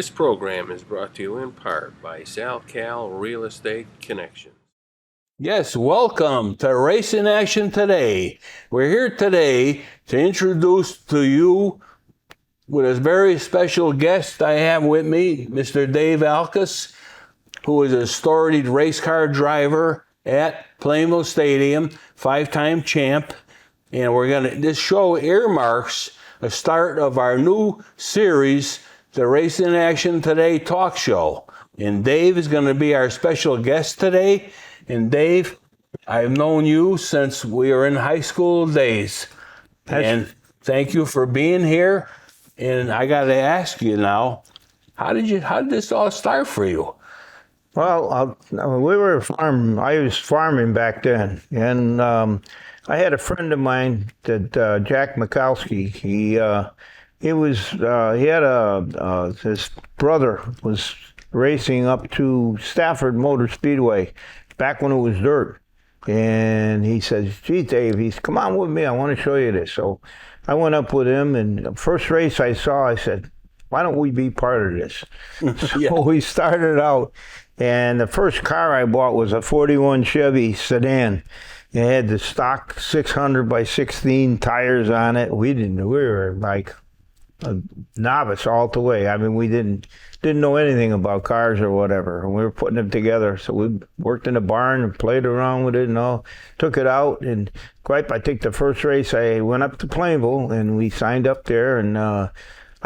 This program is brought to you in part by SalCal Real Estate Connections. Yes, welcome to Racing Action Today. We're here today to introduce to you with a very special guest I have with me, Mr. Dave Alkas, who is a storied race car driver at Plainville Stadium, 5-time champ. And this show earmarks a start of our new series, the Racing Action Today talk show. And Dave is going to be our special guest today. And Dave, I've known you since we were in high school days. And thank you for being here. And I got to ask you now, how did this all start for you? Well, I was farming back then, and I had a friend of mine that Jack Mikowski. His brother was racing up to Stafford Motor Speedway back when it was dirt, and he says, "Gee, Dave, come on with me. I want to show you this." So I went up with him, and the first race I saw, I said, "Why don't we be part of this?" So we started out, and the first car I bought was a 41 Chevy sedan. It had the stock 600 by 16 tires on it. We were like a novice all the way. I mean, we didn't know anything about cars or whatever, and we were putting them together. So we worked in the barn and played around with it and all. Took it out, and I think the first race I went up to Plainville, and we signed up there, and I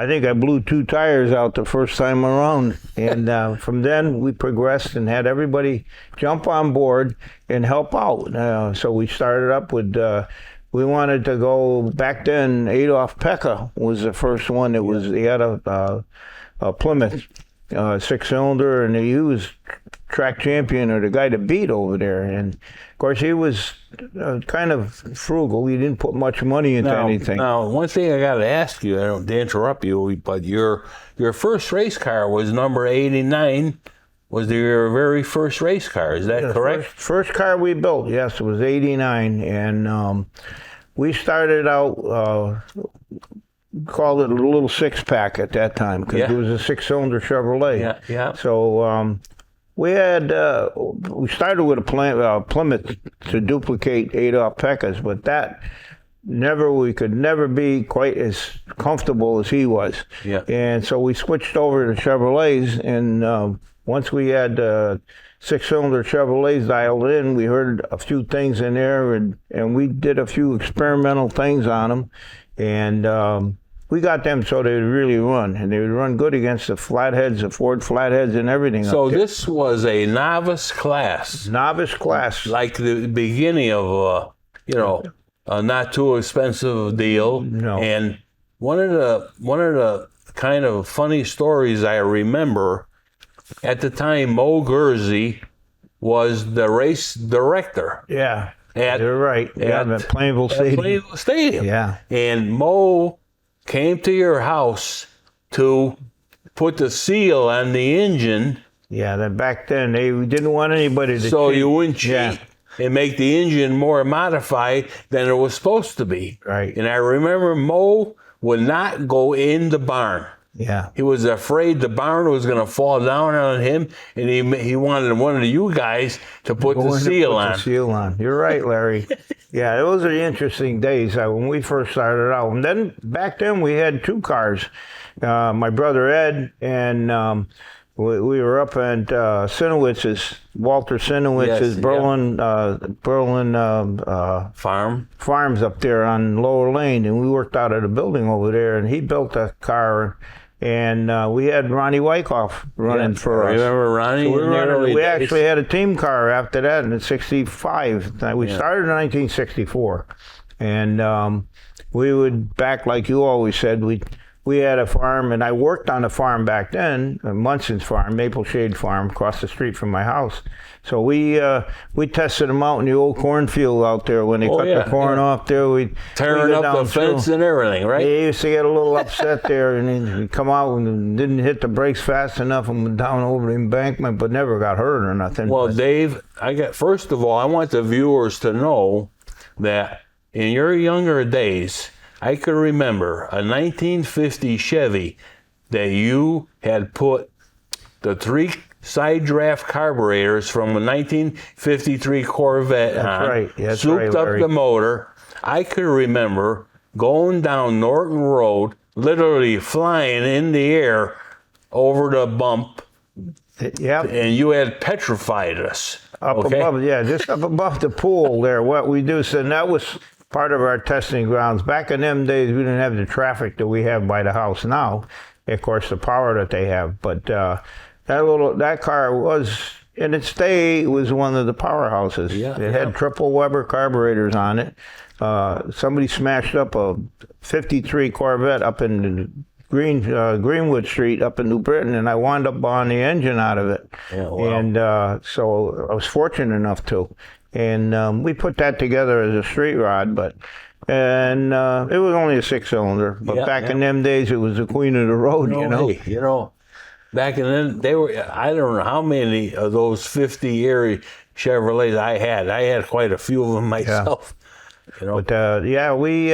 think I blew 2 tires out the first time around. And from then we progressed and had everybody jump on board and help out. So we started up with, we wanted to go, back then Adolf Pekka was the first one that was, he had a Plymouth 6-cylinder, and he was track champion, or the guy to beat over there. And of course he was kind of frugal. He didn't put much money into anything. Now, one thing I got to ask you, I don't to interrupt you, but your first race car was number 89. Was your very first race car? Is that correct? First car we built, yes, it was 89, and we started out. Called it a little 6-pack at that time, because it was a 6-cylinder Chevrolet. Yeah. So we started with a Plymouth to duplicate Adolf Pekka's, but we could never be quite as comfortable as he was. Yeah. And so we switched over to Chevrolets, and once we had 6-cylinder Chevrolets dialed in, we heard a few things in there, and we did a few experimental things on them, and we got them so they would really run, and they would run good against the flatheads, the Ford flatheads, and everything. So this was a novice class. Novice class. Like the beginning of a not too expensive deal. No. And one of the kind of funny stories I remember, at the time, Mo Guernsey was the race director. Yeah. You're right. At Plainville Stadium. Plainville Stadium. Yeah. And Mo came to your house to put the seal on the engine. Yeah, that back then they didn't want anybody to so cheat. You wouldn't cheat and make the engine more modified than it was supposed to be. Right. And I remember Mo would not go in the barn. Yeah. He was afraid the barn was going to fall down on him, and he wanted one of you guys to put the seal on. You're right, Larry. Yeah, those are the interesting days when we first started out. And then back then we had 2 cars. My brother Ed and we were up at Walter Sinowitz's Berlin farms up there on Lower Lane, and we worked out at a building over there, and he built a car. And we had Ronnie Wyckoff running for us. Remember Ronnie? So we actually had a team car after that in '65. We started in 1964. And we would, back like you always said, we had a farm, and I worked on a farm back then, Munson's farm, Maple Shade Farm, across the street from my house. So we tested them out in the old cornfield out there when they cut the corn off there. Tearing up the fence and everything, right? They used to get a little upset there, and then come out and didn't hit the brakes fast enough and went down over the embankment, but never got hurt or nothing. Well, Dave, first of all, I want the viewers to know that in your younger days, I can remember a 1950 Chevy that you had put the 3 side draft carburetors from a 1953 Corvette on, right. That's souped right, up Larry. the motor. I could remember going down Norton Road, literally flying in the air over the bump, Yep. and you had petrified us. Up okay? above, yeah, just up above the pool there. What we do, so that was part of our testing grounds. Back in them days, we didn't have the traffic that we have by the house now. Of course, the power that they have, but that car was, in its day, was one of the powerhouses. Yeah, It had triple Weber carburetors on it. Somebody smashed up a 53 Corvette up in Greenwood Street up in New Britain, and I wound up buying the engine out of it. Yeah, wow. And so I was fortunate enough to. And we put that together as a street rod, and it was only a 6-cylinder. But Yeah, back in them days, it was the queen of the road, you know. Hey, back in then, they were, I don't know how many of those 50 Erie Chevrolets I had. I had quite a few of them myself. But we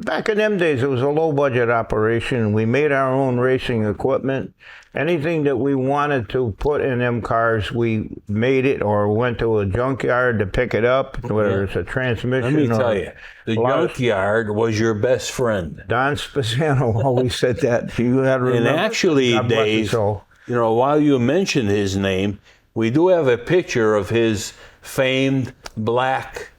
back in them days, it was a low budget operation. We made our own racing equipment. Anything that we wanted to put in them cars, we made it, or went to a junkyard to pick it up, whether it's a transmission. Let me tell you, the junkyard was your best friend. Don Spasano always said that. You had to remember. And actually, God bless his Dave, soul. while you mentioned his name, we do have a picture of his famed black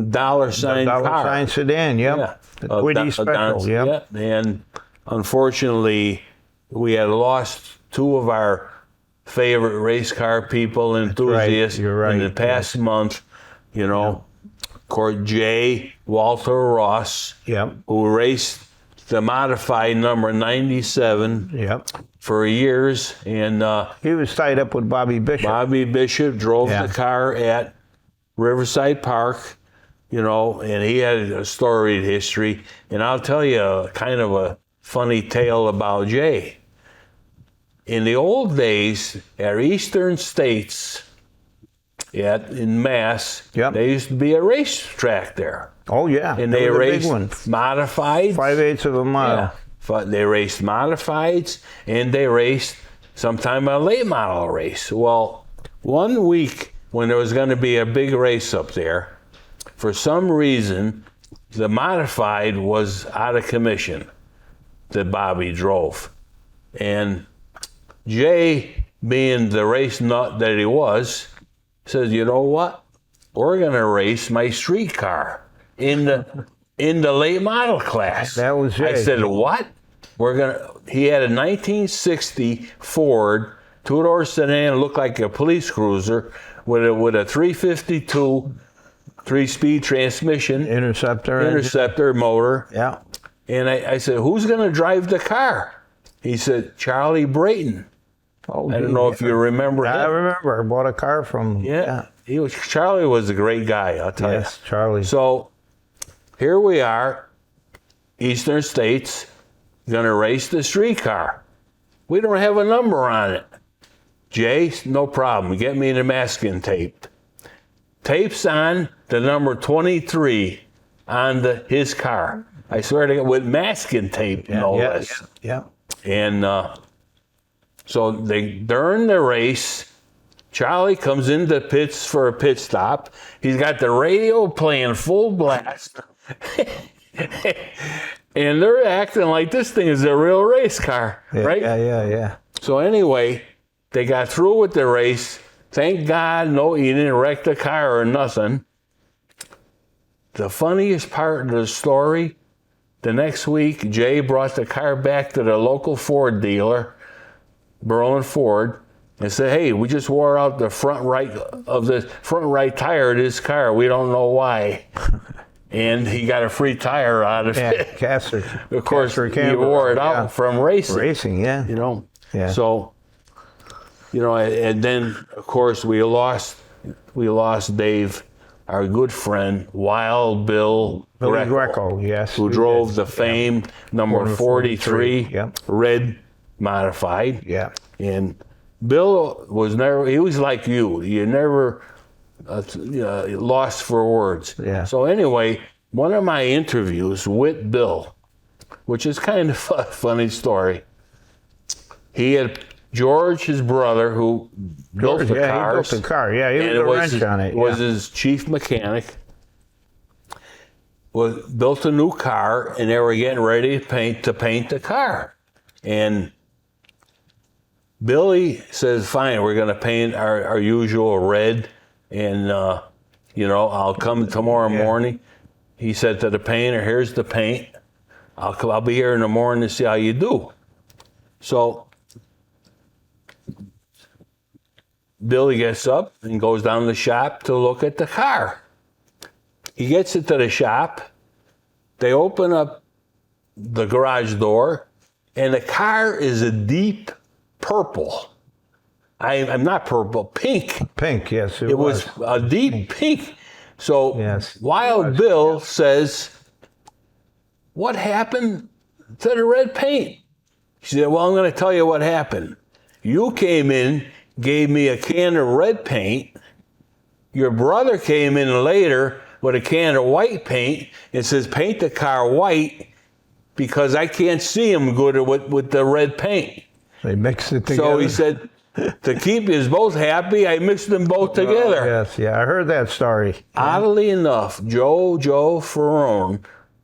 dollar sign Dollar car. sign sedan, yep. Yeah. The Quiddy Special, yep. And unfortunately, we had lost 2 of our favorite race car people, enthusiasts, You're right. in the past month. Of course, J. Walter Ross, Yep. who raced the modified number 97 Yep. for years, and He was tied up with Bobby Bishop. Bobby Bishop drove Yeah. the car at Riverside Park, and he had a storied history. And I'll tell you kind of a funny tale about Jay. In the old days, at Eastern States, in Mass, Yep. there used to be a racetrack there. Oh, yeah. And That they was a big raced one. modified. 5/8 of a mile. They raced modifieds, and they raced sometime a late model race. Well, one week when there was going to be a big race up there, for some reason, the modified was out of commission that Bobby drove. And Jay, being the race nut that he was, says, you know what? We're going to race my street car in the late model class. That was I Jay. said, what? He had a 1960 Ford two-door sedan, looked like a police cruiser, with a 352 3-speed transmission, Interceptor motor. Yeah. And I said, who's going to drive the car? He said, Charlie Brayton. Oh, I don't know if you remember him. I remember. I bought a car from. Yeah. Charlie was a great guy, I'll tell Yes, Charlie. you. So here we are, Eastern States, going to race the street car. We don't have a number on it. Jay, no problem. Get me the masking tape. Tape's on the number 23 on his car. I swear to God, with masking tape, no less. Yeah. And so during the race, Charlie comes into the pits for a pit stop. He's got the radio playing full blast. And they're acting like this thing is a real race car, right? Yeah. So anyway, they got through with the race. Thank God, he didn't wreck the car or nothing. The funniest part of the story, the next week, Jay brought the car back to the local Ford dealer, Berlin Ford, and said, hey, we just wore out the front right tire of this car. We don't know why. And he got a free tire out of it. Castor. Of course, he wore it out from racing. Racing, yeah. Yeah. So, and then, of course, we lost Dave, our good friend, Wild Bill Greco, yes. who drove the famed number 43 Yep. red modified. Yeah. And Bill he was like you. You never lost for words. Yeah. So anyway, one of my interviews with Bill, which is kind of a funny story, he had George, his brother, who built the cars. He built the car. Yeah, he was a wrench on it. Was his chief mechanic. Built a new car, and they were getting ready to paint the car. And Billy says, fine, we're going to paint our usual red, and, I'll come tomorrow morning. He said to the painter, here's the paint. I'll be here in the morning to see how you do. So Billy gets up and goes down to the shop to look at the car. He gets into the shop. They open up the garage door, and the car is a deep purple. I'm not purple, pink. Pink, yes, it was a deep pink. So yes, Wild Bill says, what happened to the red paint? She said, well, I'm going to tell you what happened. You came in, gave me a can of red paint. Your brother came in later with a can of white paint and says, paint the car white because I can't see him good with the red paint. They mixed it together. So he said, to keep you both happy, I mixed them both together. Yes, yeah, I heard that story. Oddly enough, Joe Ferrone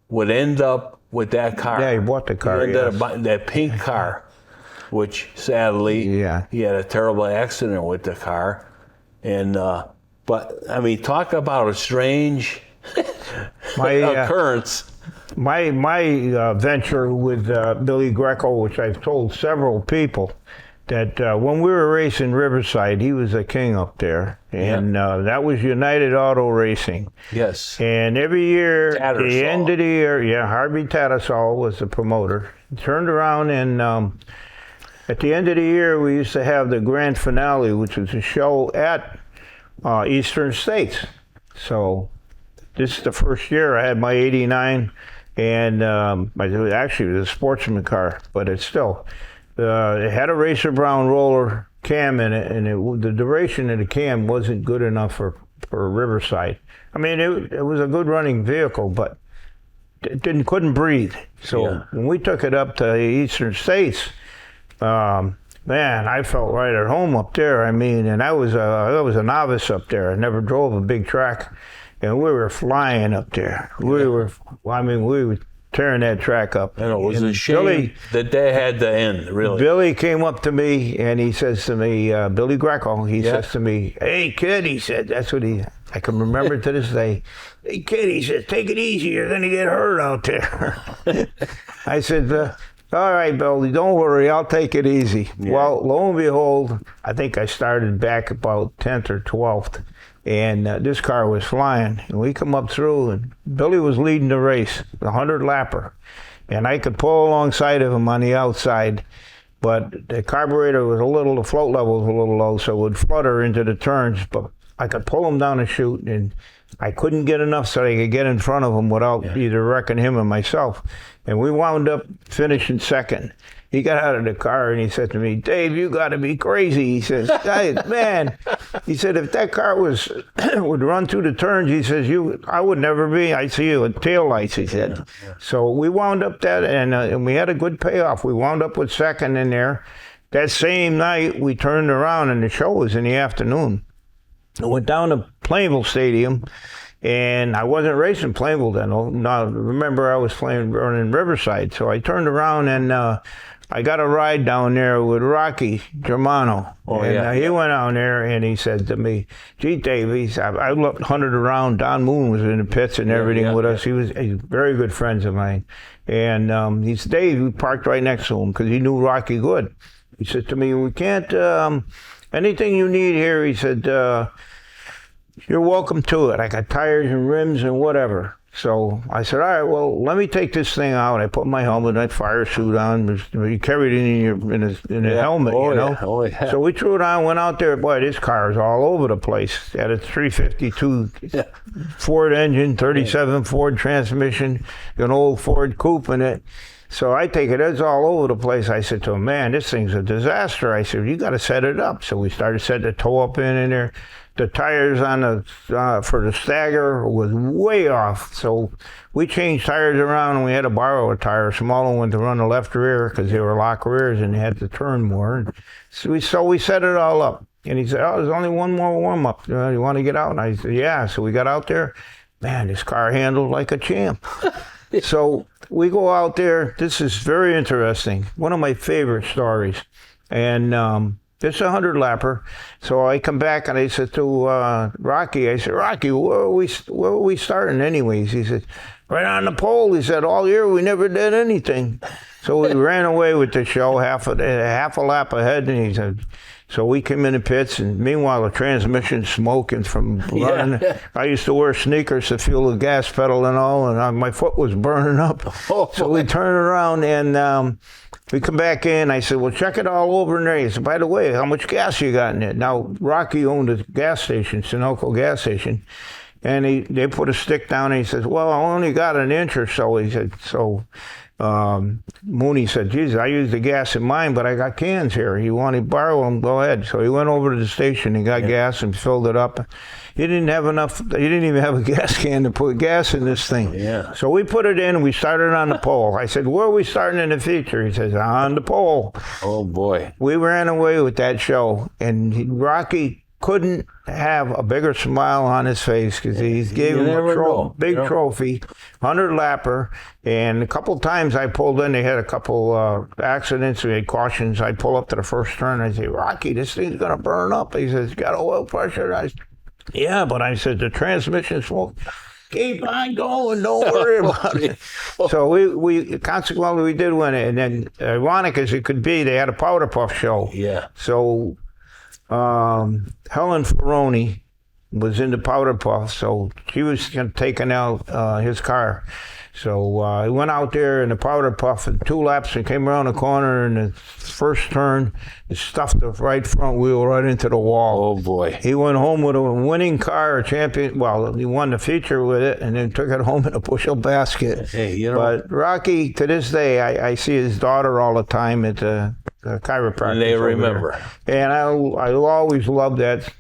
would end up with that car. Yeah, he bought the car, He ended up buying that pink car, which sadly, he had a terrible accident with the car. And, but, I mean, talk about a strange occurrence. My venture with Billy Greco, which I've told several people, that when we were racing Riverside, he was a king up there. And that was United Auto Racing. Yes. And every year, at Tattersall. the end of the year, Harvey Tattersall was the promoter. He turned around and at the end of the year, we used to have the grand finale, which was a show at Eastern States. So this is the first year I had my 89, and actually it was a sportsman car, but it's still, it had a Racer Brown roller cam in it, and the duration of the cam wasn't good enough for Riverside. I mean, it was a good running vehicle, but it couldn't breathe. So when we took it up to Eastern States, man, I felt right at home up there. I mean, and I was a novice up there. I never drove a big track, and we were flying up there. We were tearing that track up. And it was a shame that they had to end, really. Billy came up to me, and he says to me, Billy Greco, he says to me, hey, kid, he said, that's what I can remember to this day. Hey, kid, he says, take it easy, you're going to get hurt out there. I said, all right, Billy, don't worry, I'll take it easy. Yeah. Well, lo and behold, I think I started back about 10th or 12th, and this car was flying. And we come up through, and Billy was leading the race, the 100-lapper. And I could pull alongside of him on the outside, but the carburetor was the float level was a little low, so it would flutter into the turns, but I could pull him down the chute, and I couldn't get enough so I could get in front of him without either wrecking him or myself. And we wound up finishing second. He got out of the car and he said to me, Dave, you got to be crazy. He says, hey, man, he said, if that car would run through the turns, he says, I would never be. I see you with taillights, he said. Yeah. So we wound up that, and we had a good payoff. We wound up with second in there. That same night, we turned around, and the show was in the afternoon. I went down to Plainville Stadium, and I wasn't racing Plainville then. No, remember, I was running Riverside. So I turned around, and I got a ride down there with Rocky Germano. He went down there, and he said to me, gee, Dave, I looked hunted around. Don Moon was in the pits and everything with us. He's very good friends of mine. And he said, Dave, we parked right next to him because he knew Rocky good. He said to me, we can't, anything you need here, he said, you're welcome to it. I got tires and rims and whatever. So I said, all right, well, let me take this thing out. I put my helmet, my fire suit on. You carried it in a helmet, you know. Yeah. Oh, yeah. So we threw it on, went out there. Boy, this car is all over the place. It had a 352 Ford engine, 37 Ford transmission, an old Ford coupe in it. So I take it, it's all over the place. I said to him, man, this thing's a disaster. I said, you got to set it up. So we started setting the toe up in there. The tires on the for the stagger was way off. So we changed tires around, and we had to borrow a tire, a smaller one, to run the left rear because they were lock rears and they had to turn more. And so we set it all up. And he said, oh, there's only one more warm-up. You want to get out? And I said, yeah. So we got out there. Man, this car handled like a champ. So we go out there. This is very interesting. One of my favorite stories. And it's a 100-lapper. So I come back and I said to Rocky, I said, Rocky, where are we starting anyways? He said, right on the pole. He said, all year we never did anything. So we ran away with the show half a lap ahead. And he said, so we came in the pits, and meanwhile the transmission's smoking from running. Yeah. I used to wear sneakers to fuel the gas pedal and all, and my foot was burning up. Oh, so we turned around, and we come back in. I said, well, check it all over in there. He said, by the way, how much gas you got in it? Now, Rocky owned a gas station, Sunoco gas station, and they put a stick down, and he says, well, I only got an inch or so. He said, so... Mooney said, geez, I used the gas in mine, but I got cans here. You want to borrow them? Go ahead. So he went over to the station and got gas and filled it up. He didn't have enough. He didn't even have a gas can to put gas in this thing. Yeah. So we put it in and we started on the pole. I said, where are we starting in the feature? He says, on the pole. Oh, boy. We ran away with that show. And Rocky couldn't have a bigger smile on his face because he gave him a big trophy, 100-lapper. And a couple times I pulled in, they had a couple accidents, we had cautions. I pull up to the first turn, I say, Rocky, this thing's going to burn up. He says, got oil pressure? I said, yeah, but I said, the transmission smoke. Keep on going, don't worry about it. So we consequently, we did win it. And then, ironic as it could be, they had a powder puff show. Yeah. So Helen Ferroni was in the powder puff, so she was taking out his car. So he went out there in the powder puff in 2 laps and came around the corner, and the first turn, he stuffed the right front wheel right into the wall. Oh, boy. He went home with a winning car, a champion. Well, he won the feature with it, and then took it home in a bushel basket. Hey, you know. But Rocky, to this day, I see his daughter all the time at the chiropractor. And they remember. And I always love that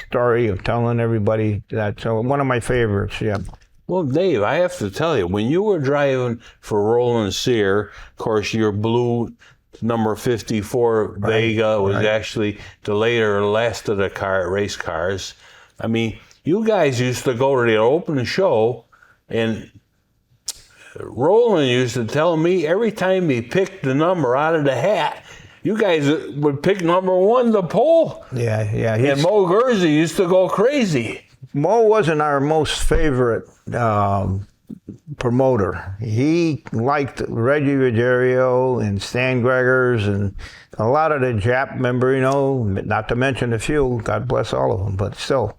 story of telling everybody that. So one of my favorites, yeah. Well, Dave, I have to tell you, when you were driving for Roland Sear, of course, your blue number 54 Vega was actually the last of the race cars. I mean, you guys used to go to the open show, and Roland used to tell me every time he picked the number out of the hat, you guys would pick number 1, the pole. Yeah. And Mo Guerzi used to go crazy. Mo wasn't our most favorite promoter. He liked Reggie Ruggiero and Stan Gregors and a lot of the Jap member, not to mention a few, God bless all of them, but still.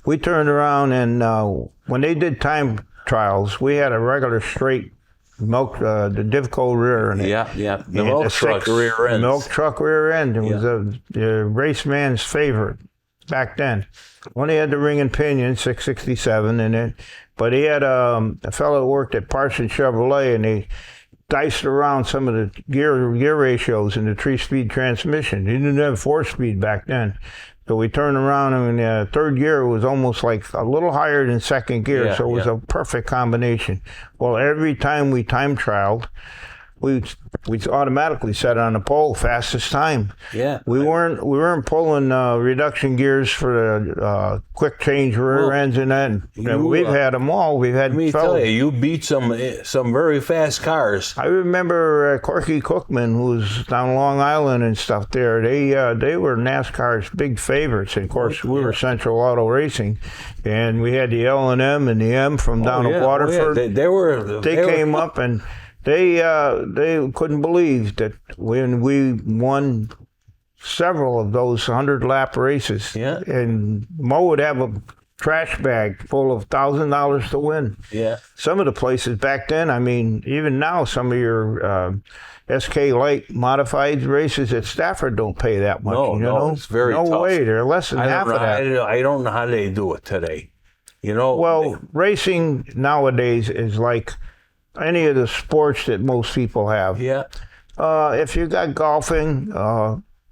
We turned around and when they did time trials, we had a regular straight milk, the Divco rear in it. Yeah. The milk truck rear end. Milk truck rear end. It was the race man's favorite back then. When he had the ring and pinion, 667 in it, but he had a fellow that worked at Parsons Chevrolet, and he diced around some of the gear ratios in the 3-speed transmission. He didn't have 4-speed back then. So we turned around, and third gear was almost like a little higher than second gear, so it was a perfect combination. Well, every time we time trialed, we automatically set on the pole, fastest time. Yeah. We weren't pulling reduction gears for the quick change rear ends and that. We've had them all. We've had. Let me tell you, you beat some very fast cars. I remember Corky Cookman, who was down Long Island and stuff there. They were NASCAR's big favorites. And of course, we were Central Auto Racing, and we had the L&M and the M from down at Waterford. They came up and. They couldn't believe that when we won several of those 100-lap races, and Mo would have a trash bag full of $1,000 to win. Yeah. Some of the places back then, I mean, even now, some of your SK Light modified races at Stafford don't pay that much. No, it's very tough. No way, they're less than half of that. I don't know how they do it today. Well, racing nowadays is like any of the sports that most people have. Yeah. If you got golfing,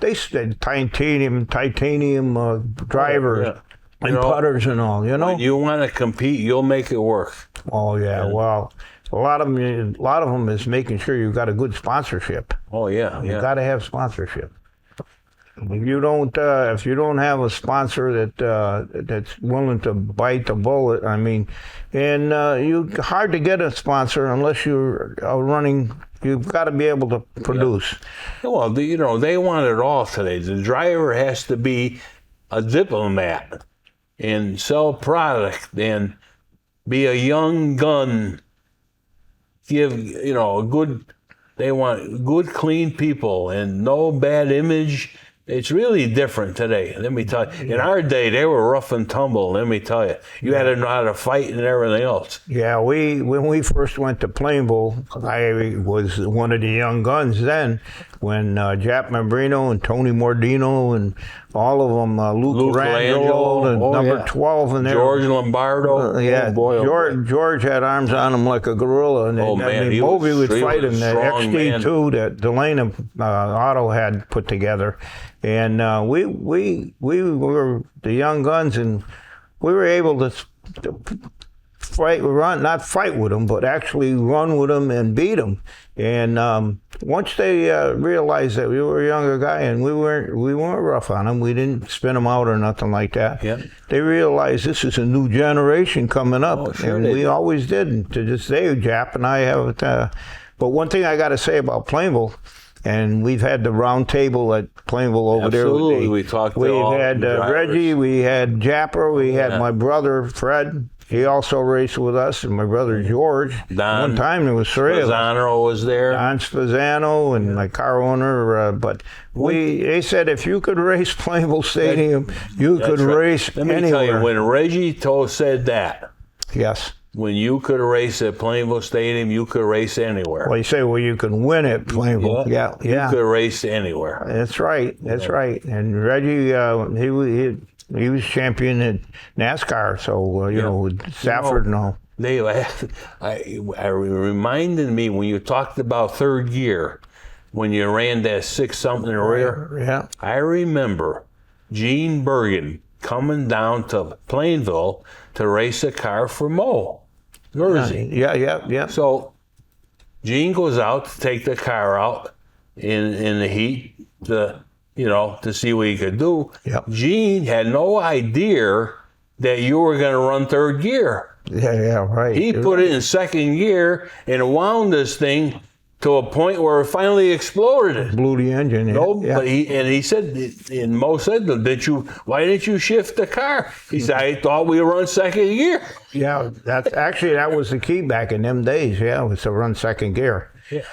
they said titanium drivers and putters and all. You know, when you want to compete, you'll make it work. Oh yeah, well, a lot of them is making sure you've got a good sponsorship. Oh yeah, You got to have sponsorship. If you don't have a sponsor that's willing to bite the bullet, I mean, and you hard to get a sponsor unless you're running. You've got to be able to produce. Yeah. Well, they want it all today. The driver has to be a diplomat and sell product and be a young gun. Give a good. They want good, clean people and no bad image. It's really different today. Let me tell you. In our day, they were rough and tumble. Let me tell you. You had to know how to fight and everything else. Yeah, when we first went to Plainville, I was one of the young guns then. When Jap Membrino and Tony Mordino and all of them, Luke Rangelo and number 12 and there. George Lombardo. Yeah, oh boy, George had arms on him like a gorilla. And Moby would fight him. The XD2 that Delana Auto had put together. And we were the young guns, and we were able to not fight with them, but actually run with them and beat them. And once they realized that we were a younger guy and we weren't rough on them, we didn't spin them out or nothing like that. Yeah. They realized this is a new generation coming up, and we always did. And to this day, Jap and I have. But one thing I got to say about Plainville. And we've had the round table at Plainville over there. Absolutely, we talked to all We had Reggie, we had Japper, we had my brother Fred. He also raced with us, and my brother George. Don. One time there was three of us. Spazzano was there. Don Spazzano and my car owner. But they said if you could race Plainville Stadium, you could race anywhere. Let me tell you, when Reggie said that. Yes. When you could race at Plainville Stadium, you could race anywhere. Well, you say, you can win at Plainville. Yeah. You could race anywhere. That's right. That's right. And Reggie, he was champion at NASCAR. So with Safford and all. I reminded me when you talked about third gear, when you ran that 6-something rear. Yeah. I remember Gene Bergen coming down to Plainville to race a car for Mo. Jersey. Yeah. So Gene goes out to take the car out in the heat to see what he could do. Yep. Gene had no idea that you were going to run third gear. Yeah, right. He put it in second gear and wound this thing to a point where it finally exploded. Blew the engine. But he said, and Mo said, why didn't you shift the car? He said, I thought we were on second gear. Yeah, that was the key back in them days. Yeah, was to run second gear. Yeah.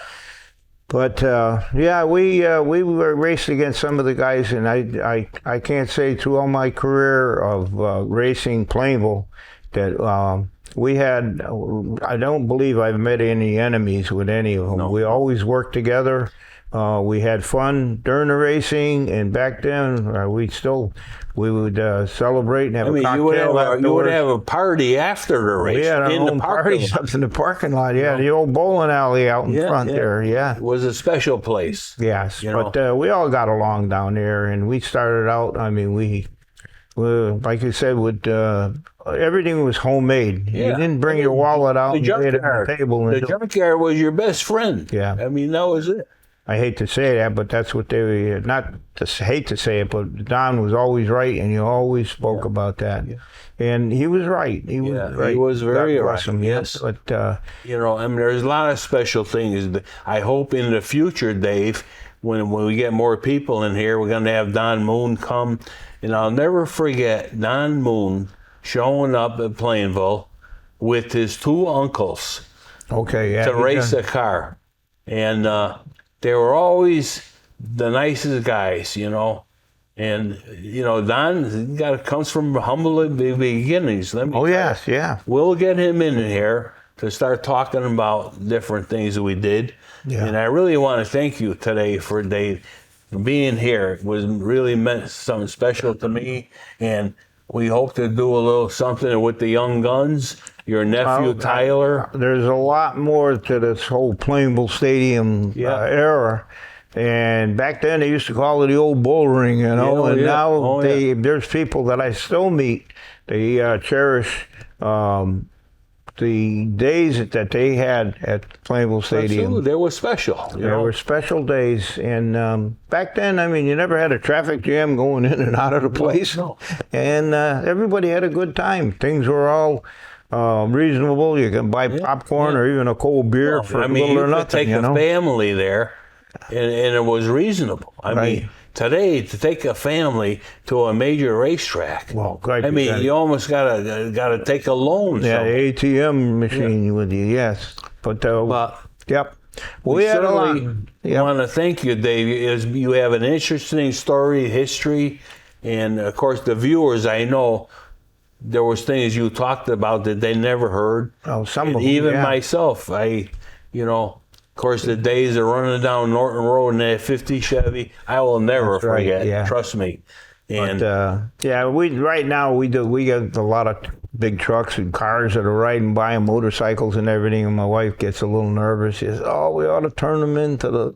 But we were racing against some of the guys, and I can't say through all my career of racing Plainville that we had. I don't believe I've met any enemies with any of them. No. We always worked together. We had fun during the racing, and back then we would celebrate and have a cocktail. You would have a party after the race. We had our own parties up in the parking lot. Yeah, the old bowling alley out in front there. Yeah, it was a special place. Yes, but we all got along down there, and we started out. I mean, we like you said, with everything was homemade. Yeah. You didn't bring your wallet out and lay it on the table. The junkyard was your best friend. Yeah, I mean that was it. I hate to say that, but that's what they not to hate to say it, but Don was always right, and he always spoke about that. Yeah. And he was right. He was right. He was very right. Him, yes. But I mean, there's a lot of special things. I hope in the future, Dave, when we get more people in here, we're going to have Don Moon come, and I'll never forget Don Moon showing up at Plainville with his two uncles. Okay, yeah. To race a car, and they were always the nicest guys, And Don comes from humble beginnings. Yes, yeah. We'll get him in here to start talking about different things that we did. Yeah. And I really want to thank you today for Dave being here. It was really meant something special to me, and we hope to do a little something with the young guns your nephew Tyler. There's a lot more to this whole Plainville Stadium era. And back then they used to call it the old bull ring, you know. And now there's people that I still meet. They cherish the days that they had at Plainville Stadium. Absolutely, they were special. They were special days. And back then, I mean, you never had a traffic jam going in and out of the place. No. And everybody had a good time. Things were all reasonable. You can buy popcorn or even a cold beer for little or nothing. You could take a family there, and it was reasonable. I mean, today, to take a family to a major racetrack, you almost gotta take a loan. Yeah, the ATM machine with you, yes. But we had a lot. I want to thank you, Dave. You have an interesting story, history, and of course the viewers. I know there was things you talked about that they never heard. Oh, some of them, even myself, Of course, the days of running down Norton Road in that 50 Chevy, I will never forget. Yeah. Trust me. And right now we got a lot of big trucks and cars that are riding by and motorcycles and everything. And my wife gets a little nervous. She says, "Oh, we ought to turn them into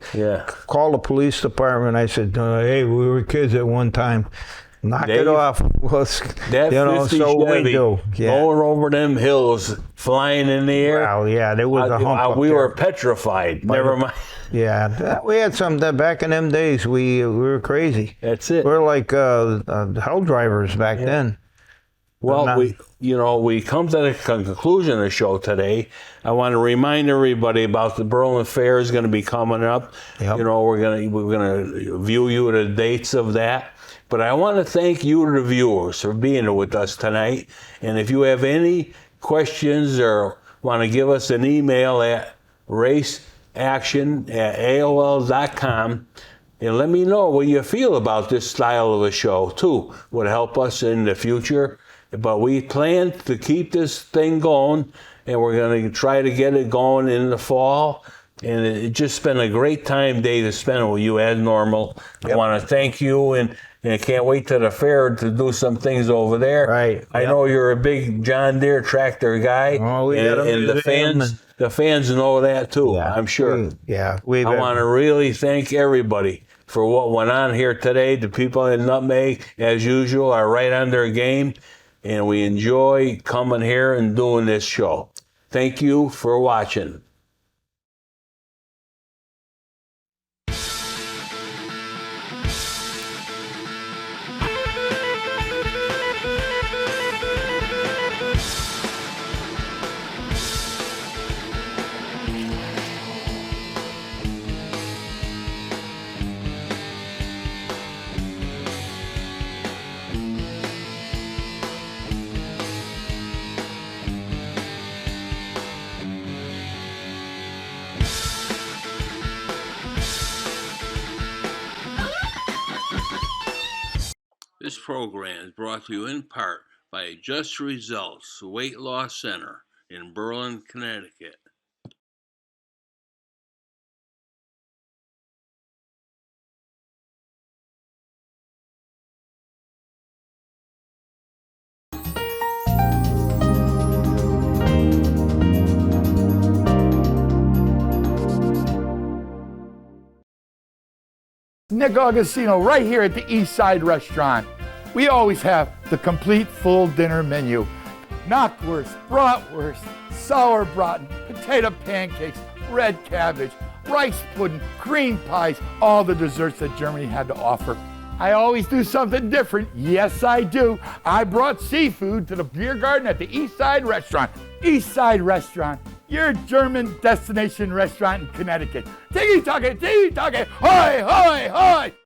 call the police department." I said, "Hey, we were kids at one time. Knock it off." That 50 Chevy going over them hills, flying in the air. Well, yeah, there was a hump we were petrified. Never mind. Yeah, we had some that back in them days. We were crazy. That's it. We're like hell drivers back then. Well, we come to the conclusion of the show today. I want to remind everybody about the Berlin Fair is going to be coming up. Yep. We're gonna view you the dates of that. But I want to thank you, the viewers, for being with us tonight. And if you have any questions or want to give us an email at raceaction@aol.com, and let me know what you feel about this style of a show, too. Would help us in the future. But we plan to keep this thing going, and we're going to try to get it going in the fall. And it's just been a great time, Dave, to spend with you as normal. Yep. I want to thank you, and I can't wait to the fair to do some things over there. Right. I know you're a big John Deere tractor guy. Oh, and the fans know that too. Yeah, I'm sure. I want to really thank everybody for what went on here today. The people in Nutmeg, as usual, are right on their game, and we enjoy coming here and doing this show. Thank you for watching. This program is brought to you in part by Just Results Weight Loss Center in Berlin, Connecticut. Nick Augustino right here at the East Side Restaurant. We always have the complete full dinner menu. Knockwurst, bratwurst, sauerbraten, potato pancakes, red cabbage, rice pudding, cream pies, all the desserts that Germany had to offer. I always do something different. Yes, I do. I brought seafood to the beer garden at the East Side Restaurant. East Side Restaurant, your German destination restaurant in Connecticut. Tiki-taka, hoy, hoy, hoy!